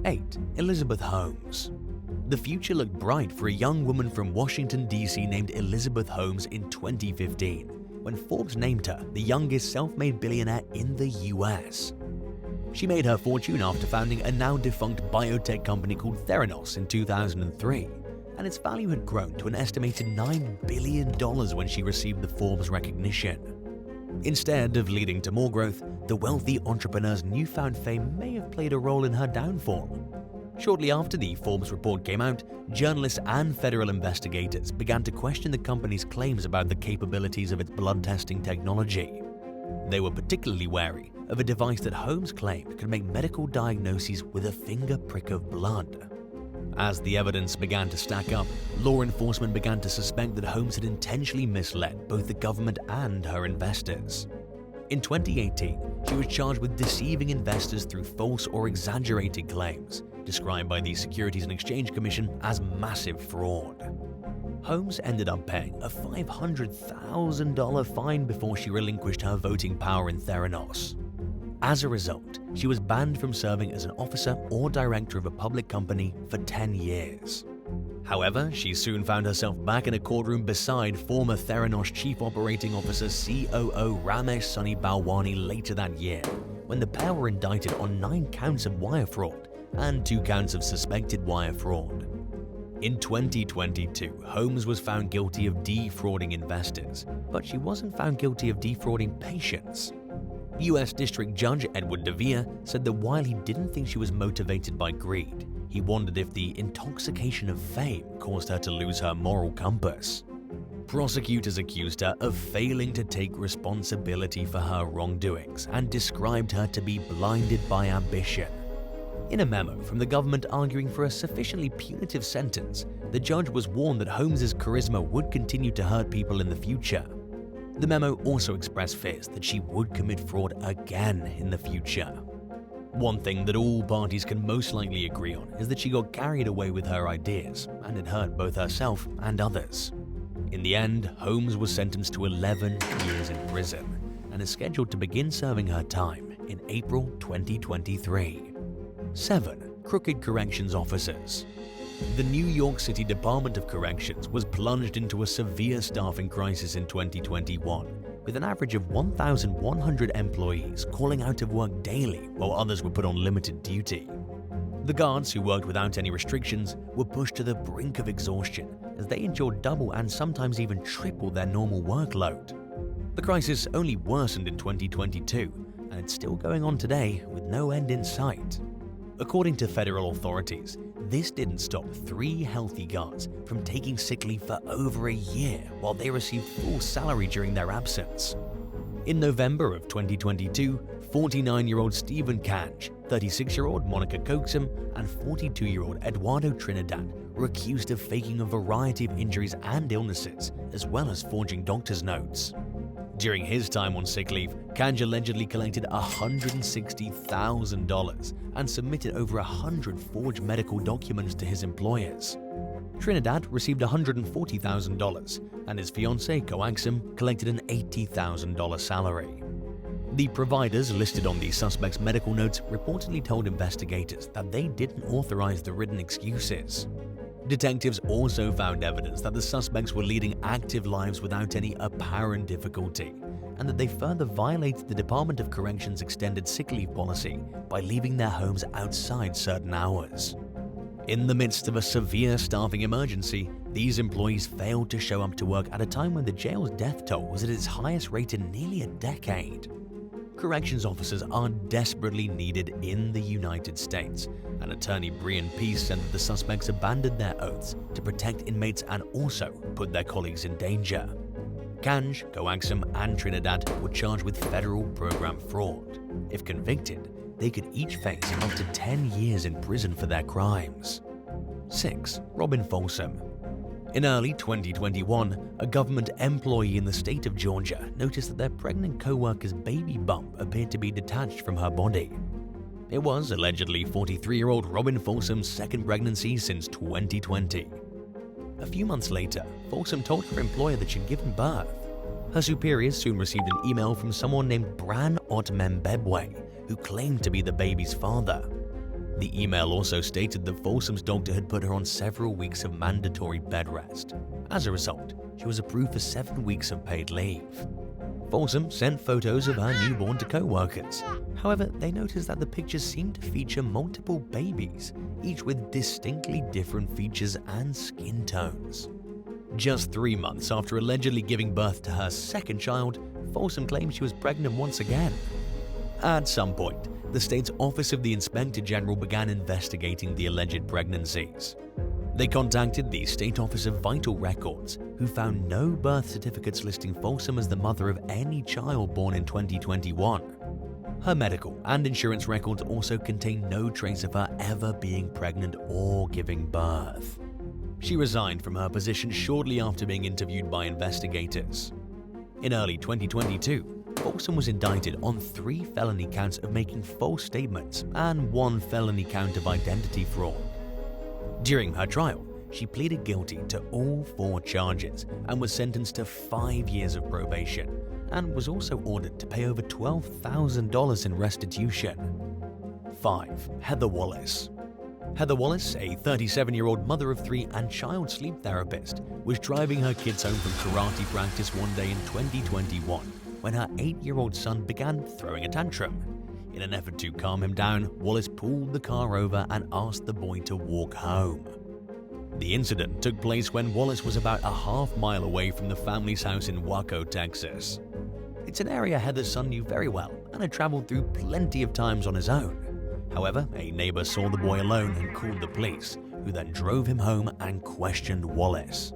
8. Elizabeth Holmes. The future looked bright for a young woman from Washington, D.C. named Elizabeth Holmes in 2015, when Forbes named her the youngest self-made billionaire in the US. She made her fortune after founding a now-defunct biotech company called Theranos in 2003, and its value had grown to an estimated $9 billion when she received the Forbes recognition. Instead of leading to more growth, the wealthy entrepreneur's newfound fame may have played a role in her downfall. Shortly after the Forbes report came out, journalists and federal investigators began to question the company's claims about the capabilities of its blood testing technology. They were particularly wary of a device that Holmes claimed could make medical diagnoses with a finger prick of blood. As the evidence began to stack up, law enforcement began to suspect that Holmes had intentionally misled both the government and her investors. In 2018, she was charged with deceiving investors through false or exaggerated claims, described by the Securities and Exchange Commission as massive fraud. Holmes ended up paying a $500,000 fine before she relinquished her voting power in Theranos. As a result, she was banned from serving as an officer or director of a public company for 10 years. However, she soon found herself back in a courtroom beside former Theranos Chief Operating Officer COO Ramesh Sunny Balwani later that year, when the pair were indicted on 9 counts of wire fraud and 2 counts of suspected wire fraud. In 2022, Holmes was found guilty of defrauding investors, but she wasn't found guilty of defrauding patients. U.S. District Judge Edward DeVere said that while he didn't think she was motivated by greed, he wondered if the intoxication of fame caused her to lose her moral compass. Prosecutors accused her of failing to take responsibility for her wrongdoings and described her to be blinded by ambition. In a memo from the government arguing for a sufficiently punitive sentence, the judge was warned that Holmes's charisma would continue to hurt people in the future. The memo also expressed fears that she would commit fraud again in the future. One thing that all parties can most likely agree on is that she got carried away with her ideas, and it hurt both herself and others. In the end, Holmes was sentenced to 11 years in prison and is scheduled to begin serving her time in April 2023. 7. Crooked corrections officers. The New York City Department of Corrections was plunged into a severe staffing crisis in 2021, with an average of 1,100 employees calling out of work daily while others were put on limited duty. The guards, who worked without any restrictions, were pushed to the brink of exhaustion as they endured double and sometimes even triple their normal workload. The crisis only worsened in 2022, and it's still going on today with no end in sight. According to federal authorities, this didn't stop 3 healthy guards from taking sick leave for over a year while they received full salary during their absence. In November of 2022, 49-year-old Stephen Kanj, 36-year-old Monica Coxum, and 42-year-old Eduardo Trinidad were accused of faking a variety of injuries and illnesses, as well as forging doctor's notes. During his time on sick leave, Kanj allegedly collected $160,000 and submitted over 100 forged medical documents to his employers. Trinidad received $140,000, and his fiancée Coaxum collected an $80,000 salary. The providers listed on the suspect's medical notes reportedly told investigators that they didn't authorize the written excuses. Detectives also found evidence that the suspects were leading active lives without any apparent difficulty, and that they further violated the Department of Corrections' extended sick leave policy by leaving their homes outside certain hours. In the midst of a severe staffing emergency, these employees failed to show up to work at a time when the jail's death toll was at its highest rate in nearly a decade. Corrections officers are desperately needed in the United States, and attorney Brian Peace said that the suspects abandoned their oaths to protect inmates and also put their colleagues in danger. Kanj, Coaxum, and Trinidad were charged with federal program fraud. If convicted, they could each face up to 10 years in prison for their crimes. 6. Robin Folsom. In early 2021, a government employee in the state of Georgia noticed that their pregnant co-worker's baby bump appeared to be detached from her body. It was allegedly 43-year-old Robin Folsom's second pregnancy since 2020. A few months later, Folsom told her employer that she'd given birth. Her superiors soon received an email from someone named Bran Otmembebwe, who claimed to be the baby's father. The email also stated that Folsom's doctor had put her on several weeks of mandatory bed rest. As a result, she was approved for 7 weeks of paid leave. Folsom sent photos of her newborn to co-workers. However, they noticed that the pictures seemed to feature multiple babies, each with distinctly different features and skin tones. Just 3 months after allegedly giving birth to her second child, Folsom claimed she was pregnant once again. At some point, the state's Office of the Inspector General began investigating the alleged pregnancies. They contacted the State Office of Vital Records, who found no birth certificates listing Folsom as the mother of any child born in 2021. Her medical and insurance records also contain no trace of her ever being pregnant or giving birth. She resigned from her position shortly after being interviewed by investigators. In early 2022, Folsom was indicted on 3 felony counts of making false statements and 1 felony count of identity fraud. During her trial, she pleaded guilty to all 4 charges and was sentenced to 5 years of probation, and was also ordered to pay over $12,000 in restitution. 5. Heather Wallace. Heather Wallace, a 37-year-old mother of 3 and child sleep therapist, was driving her kids home from karate practice one day in 2021 when her 8-year-old son began throwing a tantrum. In an effort to calm him down, Wallace pulled the car over and asked the boy to walk home. The incident took place when Wallace was about a half-mile away from the family's house in Waco, Texas. It's an area Heather's son knew very well and had traveled through plenty of times on his own. However, a neighbor saw the boy alone and called the police, who then drove him home and questioned Wallace.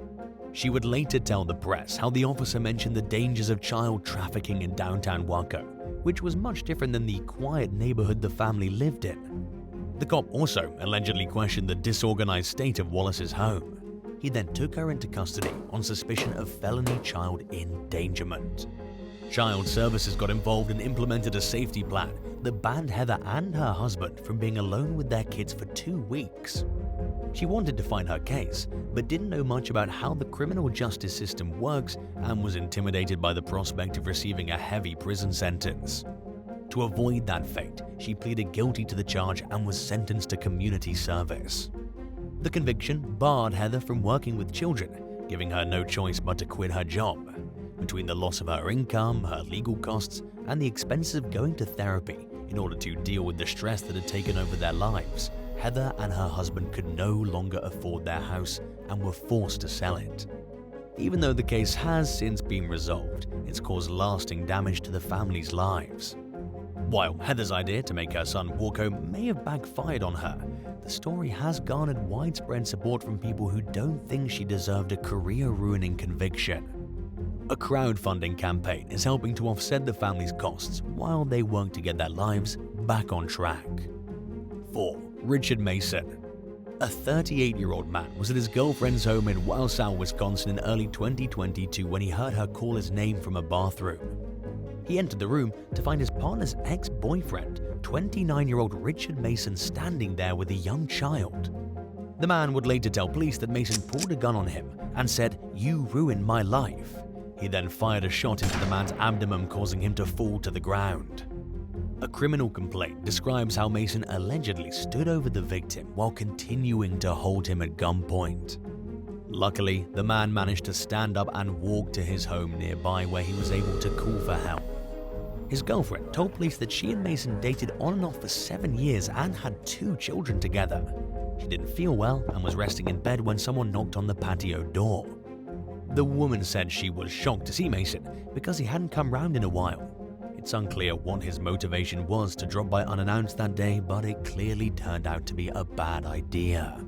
She would later tell the press how the officer mentioned the dangers of child trafficking in downtown Waco, which was much different than the quiet neighborhood the family lived in. The cop also allegedly questioned the disorganized state of Wallace's home. He then took her into custody on suspicion of felony child endangerment. Child Services got involved and implemented a safety plan that banned Heather and her husband from being alone with their kids for 2 weeks. She wanted to find her case, but didn't know much about how the criminal justice system works and was intimidated by the prospect of receiving a heavy prison sentence. To avoid that fate, she pleaded guilty to the charge and was sentenced to community service. The conviction barred Heather from working with children, giving her no choice but to quit her job. Between the loss of her income, her legal costs, and the expenses of going to therapy in order to deal with the stress that had taken over their lives, Heather and her husband could no longer afford their house and were forced to sell it. Even though the case has since been resolved, it's caused lasting damage to the family's lives. While Heather's idea to make her son walk home may have backfired on her, the story has garnered widespread support from people who don't think she deserved a career-ruining conviction. A crowdfunding campaign is helping to offset the family's costs while they work to get their lives back on track. 4. Richard Mason. A 38-year-old man was at his girlfriend's home in Walsall, Wisconsin in early 2022 when he heard her call his name from a bathroom. He entered the room to find his partner's ex-boyfriend, 29-year-old Richard Mason, standing there with a young child. The man would later tell police that Mason pulled a gun on him and said, "You ruined my life." He then fired a shot into the man's abdomen, causing him to fall to the ground. A criminal complaint describes how Mason allegedly stood over the victim while continuing to hold him at gunpoint. Luckily, the man managed to stand up and walk to his home nearby where he was able to call for help. His girlfriend told police that she and Mason dated on and off for 7 years and had 2 children together. She didn't feel well and was resting in bed when someone knocked on the patio door. The woman said she was shocked to see Mason because he hadn't come round in a while. It's unclear what his motivation was to drop by unannounced that day, but it clearly turned out to be a bad idea.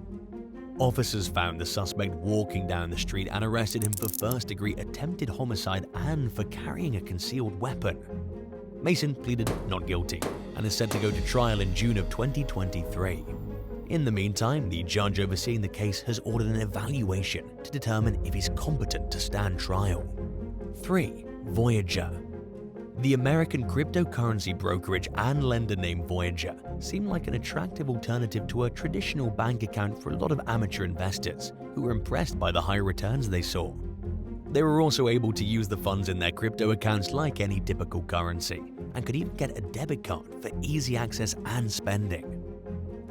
Officers found the suspect walking down the street and arrested him for first-degree attempted homicide and for carrying a concealed weapon. Mason pleaded not guilty and is set to go to trial in June of 2023. In the meantime, the judge overseeing the case has ordered an evaluation to determine if he's competent to stand trial. 3. Voyager. The American cryptocurrency brokerage and lender named Voyager seemed like an attractive alternative to a traditional bank account for a lot of amateur investors who were impressed by the high returns they saw. They were also able to use the funds in their crypto accounts like any typical currency and could even get a debit card for easy access and spending.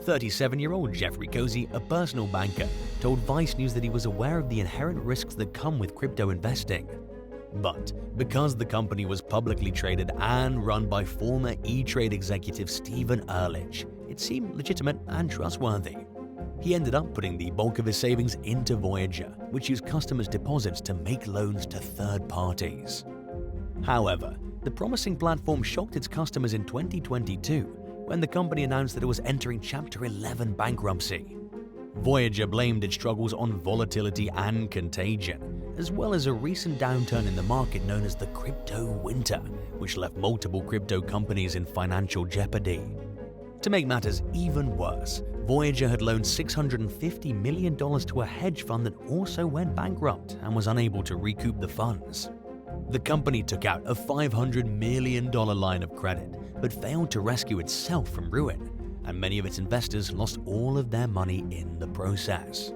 37-year-old Jeffrey Cozy, a personal banker, told Vice News that he was aware of the inherent risks that come with crypto investing. But because the company was publicly traded and run by former E-Trade executive Stephen Ehrlich, it seemed legitimate and trustworthy. He ended up putting the bulk of his savings into Voyager, which used customers' deposits to make loans to third parties. However, the promising platform shocked its customers in 2022 when the company announced that it was entering Chapter 11 bankruptcy. Voyager blamed its struggles on volatility and contagion, as well as a recent downturn in the market known as the crypto winter, which left multiple crypto companies in financial jeopardy. To make matters even worse, Voyager had loaned $650 million to a hedge fund that also went bankrupt and was unable to recoup the funds. The company took out a $500 million line of credit, but failed to rescue itself from ruin, and many of its investors lost all of their money in the process.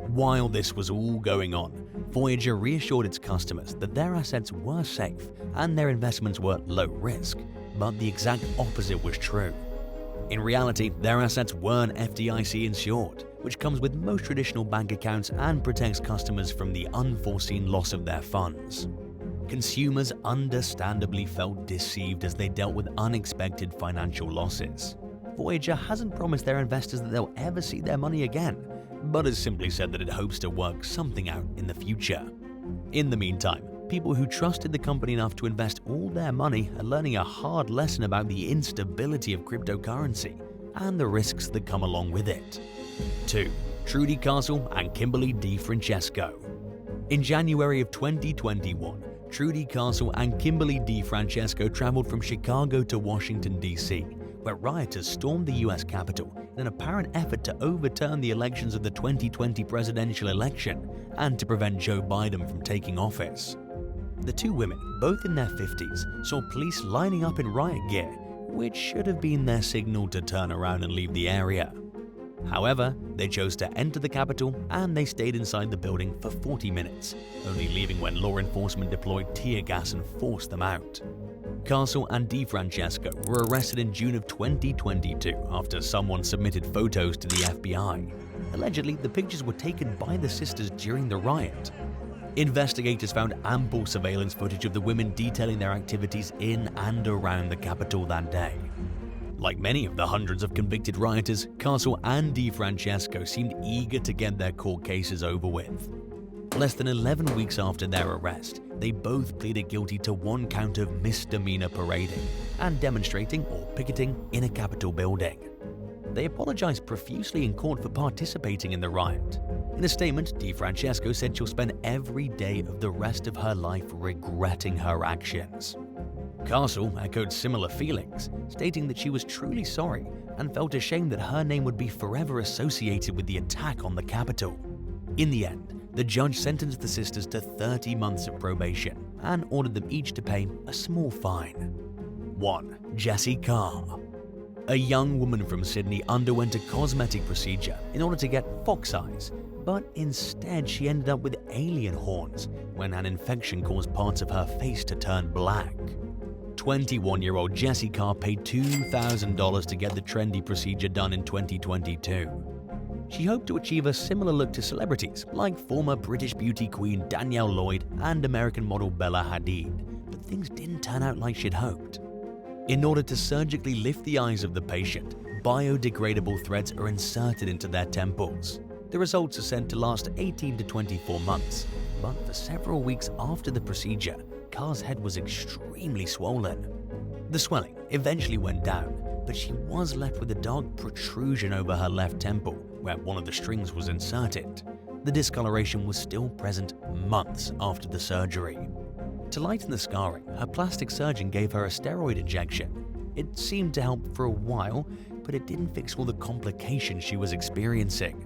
While this was all going on, Voyager reassured its customers that their assets were safe and their investments were low risk, but the exact opposite was true. In reality, their assets weren't FDIC insured, which comes with most traditional bank accounts and protects customers from the unforeseen loss of their funds. Consumers understandably felt deceived as they dealt with unexpected financial losses. Voyager hasn't promised their investors that they'll ever see their money again, but has simply said that it hopes to work something out in the future. In the meantime, people who trusted the company enough to invest all their money are learning a hard lesson about the instability of cryptocurrency and the risks that come along with it. 2. Trudy Castle and Kimberly DiFrancesco. In January of 2021, Trudy Castle and Kimberly DiFrancesco traveled from Chicago to Washington, D.C., where rioters stormed the U.S. Capitol in an apparent effort to overturn the elections of the 2020 presidential election and to prevent Joe Biden from taking office. The two women, both in their 50s, saw police lining up in riot gear, which should have been their signal to turn around and leave the area. However, they chose to enter the Capitol and they stayed inside the building for 40 minutes, only leaving when law enforcement deployed tear gas and forced them out. Castle and DiFrancesco were arrested in June of 2022 after someone submitted photos to the FBI. Allegedly, the pictures were taken by the sisters during the riot. Investigators found ample surveillance footage of the women detailing their activities in and around the Capitol that day. Like many of the hundreds of convicted rioters, Castle and DiFrancesco seemed eager to get their court cases over with. Less than 11 weeks after their arrest, they both pleaded guilty to one count of misdemeanor parading and demonstrating or picketing in a Capitol building. They apologized profusely in court for participating in the riot. In a statement, DiFrancesco said she'll spend every day of the rest of her life regretting her actions. Castle echoed similar feelings, stating that she was truly sorry and felt ashamed that her name would be forever associated with the attack on the Capitol. In the end, the judge sentenced the sisters to 30 months of probation and ordered them each to pay a small fine. 1. Jessie Carr. A young woman from Sydney underwent a cosmetic procedure in order to get fox eyes, but instead she ended up with alien horns when an infection caused parts of her face to turn black. 21-year-old Jessie Carr paid $2,000 to get the trendy procedure done in 2022. She hoped to achieve a similar look to celebrities like former British beauty queen Danielle Lloyd and American model Bella Hadid, but things didn't turn out like she'd hoped. In order to surgically lift the eyes of the patient, biodegradable threads are inserted into their temples. The results are said to last 18 to 24 months, but for several weeks after the procedure, Carr's head was extremely swollen. The swelling eventually went down, but she was left with a dark protrusion over her left temple where one of the strings was inserted. The discoloration was still present months after the surgery. To lighten the scarring, her plastic surgeon gave her a steroid injection. It seemed to help for a while, but it didn't fix all the complications she was experiencing.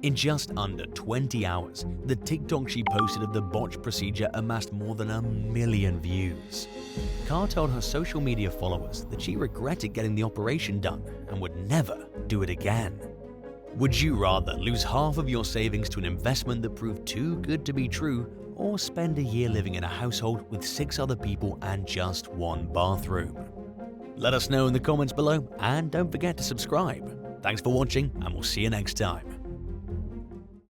In just under 20 hours, the TikTok she posted of the botched procedure amassed more than 1 million views. Carr told her social media followers that she regretted getting the operation done and would never do it again. Would you rather lose half of your savings to an investment that proved too good to be true, or spend a year living in a household with 6 other people and just 1 bathroom? Let us know in the comments below, and don't forget to subscribe. Thanks for watching, and we'll see you next time.